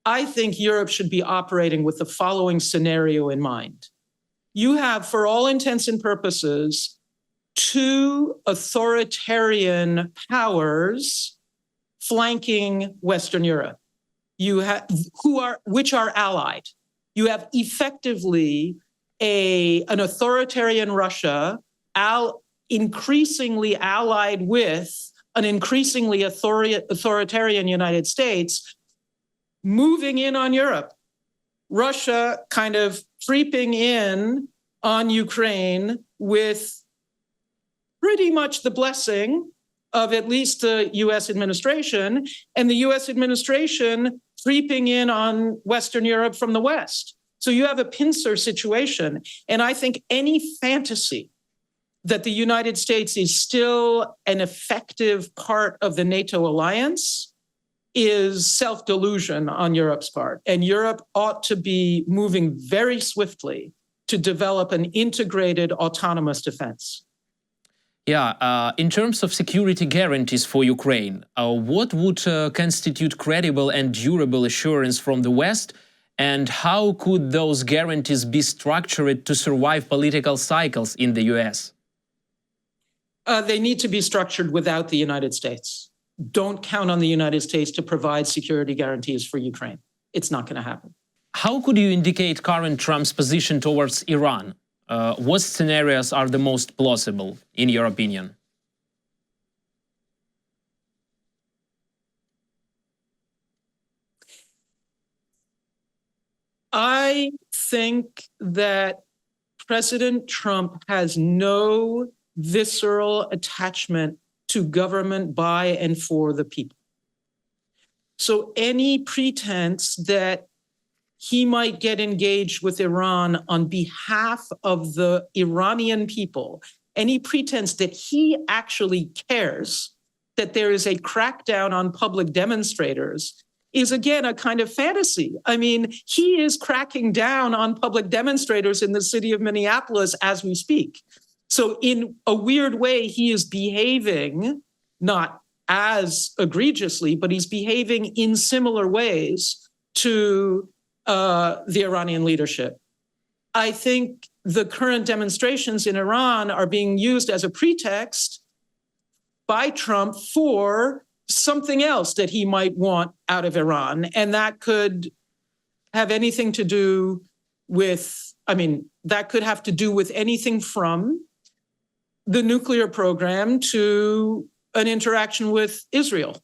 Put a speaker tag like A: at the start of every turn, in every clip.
A: I think Europe should be operating with the following scenario in mind. You have, for all intents and purposes, two authoritarian powers flanking Western Europe. Which are allied. You have effectively an authoritarian Russia increasingly allied with an increasingly authoritarian United States moving in on Europe. Russia kind of creeping in on Ukraine with pretty much the blessing of at least the US administration, and the US administration creeping in on Western Europe from the West. So you have a Pincer situation. And I think any fantasy that the United States is still an effective part of the NATO alliance is self-delusion on Europe's part. And Europe ought to be moving very swiftly to develop an integrated autonomous defense.
B: In terms of security guarantees for Ukraine, what would constitute credible and durable assurance from the West, and how could those guarantees be structured to survive political cycles in the US?
A: They need to be structured without the United States. Don't count on the United States to provide security guarantees for Ukraine. It's not going to happen.
B: How could you indicate current Trump's position towards Iran? What scenarios are the most plausible, in your opinion?
A: I think that President Trump has no visceral attachment to government by and for the people. So any pretense that he might get engaged with Iran on behalf of the Iranian people, any pretense that he actually cares that there is a crackdown on public demonstrators is, again, a kind of fantasy. I mean, he is cracking down on public demonstrators in the city of Minneapolis as we speak. So in a weird way, he is behaving not as egregiously, but he's behaving in similar ways to the Iranian leadership. I think the current demonstrations in Iran are being used as a pretext by Trump for something else that he might want out of Iran. And that could have anything to do with, that could have to do with anything from the nuclear program to an interaction with Israel.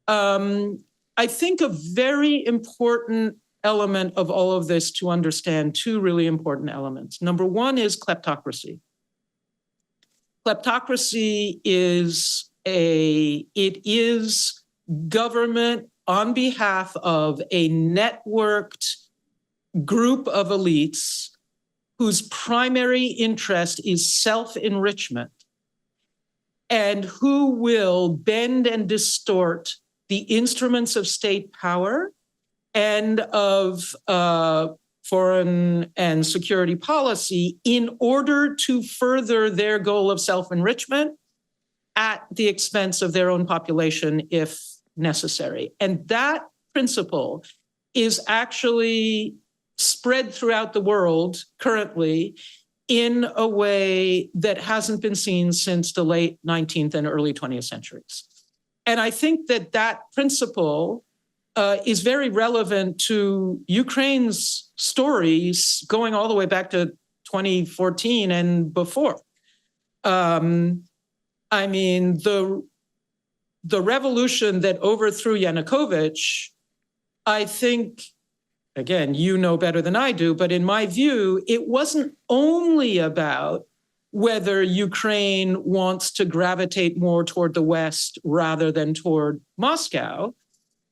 A: I think a very important element of all of this to understand, two really important elements. Number one is kleptocracy. Kleptocracy is government on behalf of a networked group of elites whose primary interest is self-enrichment and who will bend and distort the instruments of state power and of foreign and security policy in order to further their goal of self-enrichment at the expense of their own population if necessary. And that principle is actually spread throughout the world currently in a way that hasn't been seen since the late 19th and early 20th centuries. And I think that that principle is very relevant to Ukraine's stories going all the way back to 2014 and before. The revolution that overthrew Yanukovych, I think, again, you know better than I do, but in my view, it wasn't only about whether Ukraine wants to gravitate more toward the West rather than toward Moscow,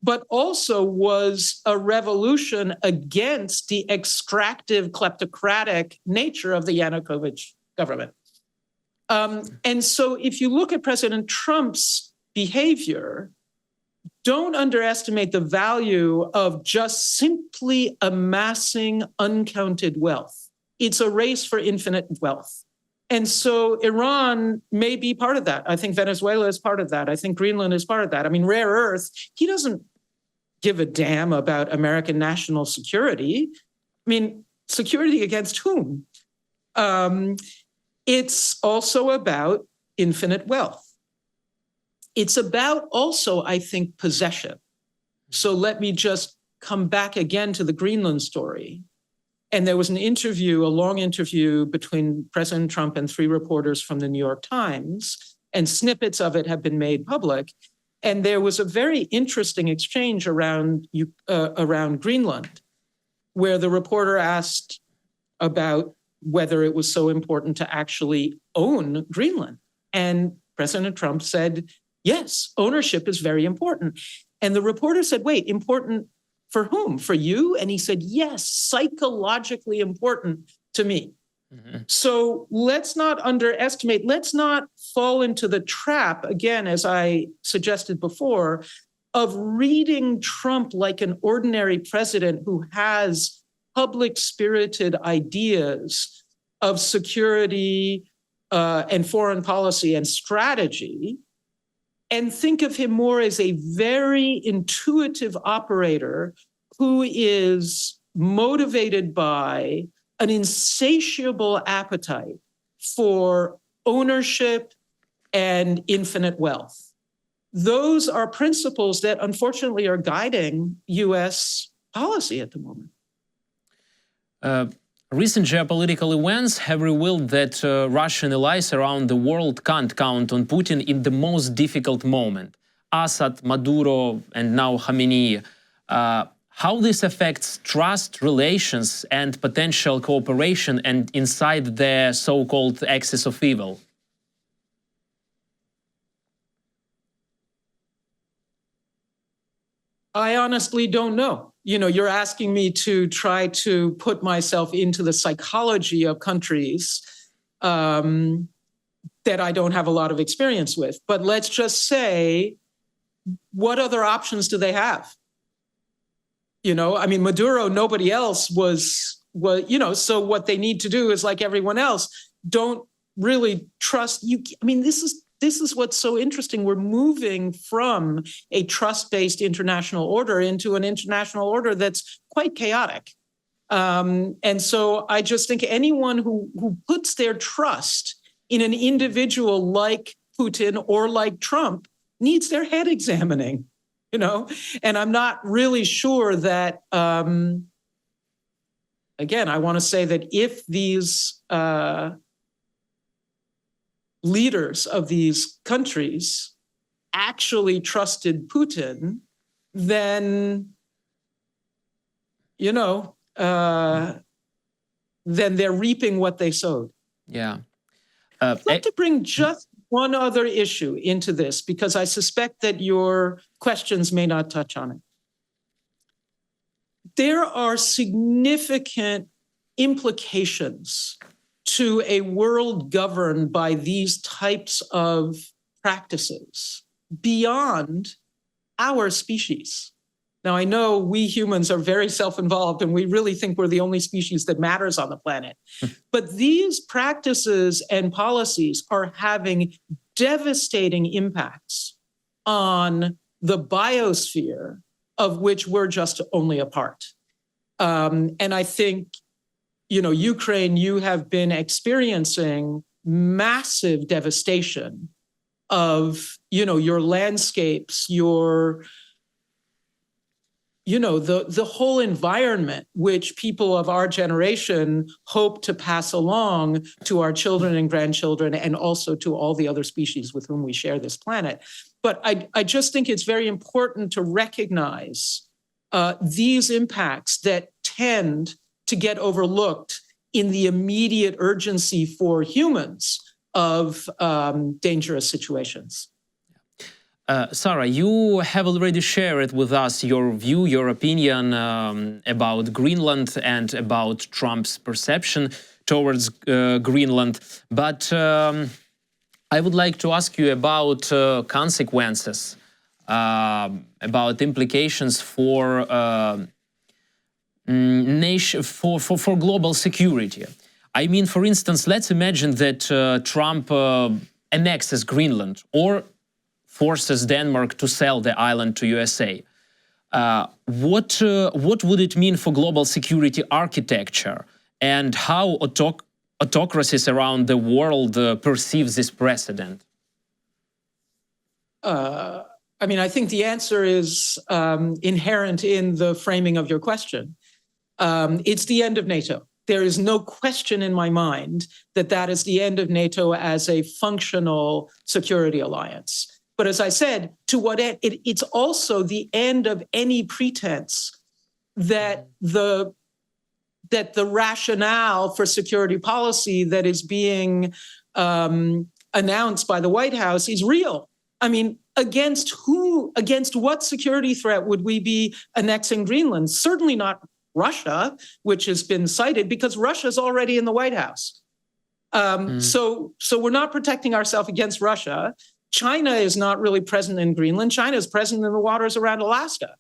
A: but also was a revolution against the extractive, kleptocratic nature of the Yanukovych government. And so if you look at President Trump's behavior, don't underestimate the value of just simply amassing uncounted wealth. It's a race for infinite wealth. And so Iran may be part of that. I think Venezuela is part of that. I think Greenland is part of that. Rare earth, he doesn't give a damn about American national security. I mean, security against whom? It's also about infinite wealth. It's about also, I think, possession. So let me just come back again to the Greenland story. And there was an interview, a long interview between President Trump and 3 reporters from the New York Times, and snippets of it have been made public. And there was a very interesting exchange around Greenland, where the reporter asked about whether it was so important to actually own Greenland. And President Trump said, yes, ownership is very important. And the reporter said, wait, important for whom? For you? And he said, yes, psychologically important to me. Mm-hmm. So let's not underestimate, let's not fall into the trap, again, as I suggested before, of reading Trump like an ordinary president who has public-spirited ideas of security and foreign policy and strategy, and think of him more as a very intuitive operator who is motivated by an insatiable appetite for ownership and infinite wealth. Those are principles that unfortunately are guiding US policy at the moment.
B: Recent geopolitical events have revealed that Russian allies around the world can't count on Putin in the most difficult moment. Assad, Maduro, and now Khamenei. How this affects trust, relations, and potential cooperation and inside the so-called axis of evil?
A: I honestly don't know. You know, you're asking me to try to put myself into the psychology of countries that I don't have a lot of experience with. But let's just say, what other options do they have? You know, I mean, Maduro, nobody else was, you know, so what they need to do is, like everyone else, don't really trust you. I mean, this is what's so interesting. We're moving from a trust-based international order into an international order that's quite chaotic. And so I just think anyone who puts their trust in an individual like Putin or like Trump needs their head examining, you know? And I'm not really sure that, again, I want to say that if these leaders of these countries actually trusted Putin, then, you know, then they're reaping what they sowed.
B: Yeah.
A: I'd like to bring just one other issue into this, because I suspect that your questions may not touch on it. There are significant implications to a world governed by these types of practices beyond our species. Now, I know we humans are very self-involved and we really think we're the only species that matters on the planet. But these practices and policies are having devastating impacts on the biosphere of which we're just only a part. And I think, you know, Ukraine, you have been experiencing massive devastation of, you know, your landscapes, your, you know, the whole environment, which people of our generation hope to pass along to our children and grandchildren, and also to all the other species with whom we share this planet. But I just think it's very important to recognize these impacts that tend to get overlooked in the immediate urgency for humans of dangerous situations.
B: Sarah, you have already shared with us your view, your opinion about Greenland and about Trump's perception towards Greenland. But I would like to ask you about consequences, about implications for for global security. I mean, for instance, let's imagine that Trump annexes Greenland or forces Denmark to sell the island to USA. What would it mean for global security architecture, and how autocracies around the world perceive this precedent?
A: I mean, I think the answer is inherent in the framing of your question. It's the end of NATO. There is no question in my mind that that is the end of NATO as a functional security alliance. But as I said, to what end? It's also the end of any pretense that the rationale for security policy that is being announced by the White House is real. I mean, against who? Against what security threat would we be annexing Greenland? Certainly not Russia, which has been cited, because Russia's already in the White House. So we're not protecting ourselves against Russia. China is not really present in Greenland. China is present in the waters around Alaska.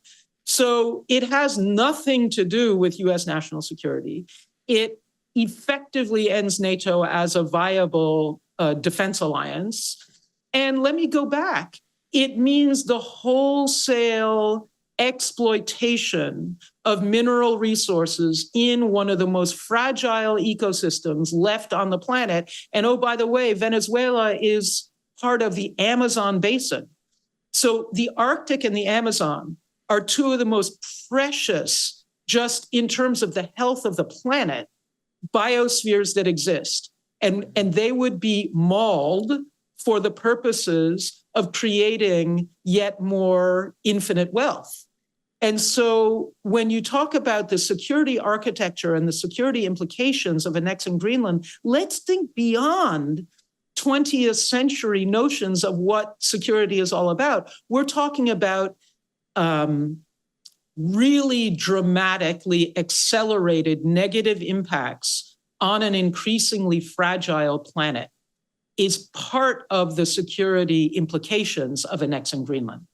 A: So it has nothing to do with U.S. national security. It effectively ends NATO as a viable defense alliance. And let me go back. It means the wholesale exploitation of mineral resources in one of the most fragile ecosystems left on the planet. And oh, by the way, Venezuela is part of the Amazon basin. So the Arctic and the Amazon are two of the most precious, just in terms of the health of the planet, biospheres that exist. And they would be mauled for the purposes of creating yet more infinite wealth. And so when you talk about the security architecture and the security implications of annexing Greenland, let's think beyond 20th century notions of what security is all about. We're talking about really dramatically accelerated negative impacts on an increasingly fragile planet is part of the security implications of annexing Greenland.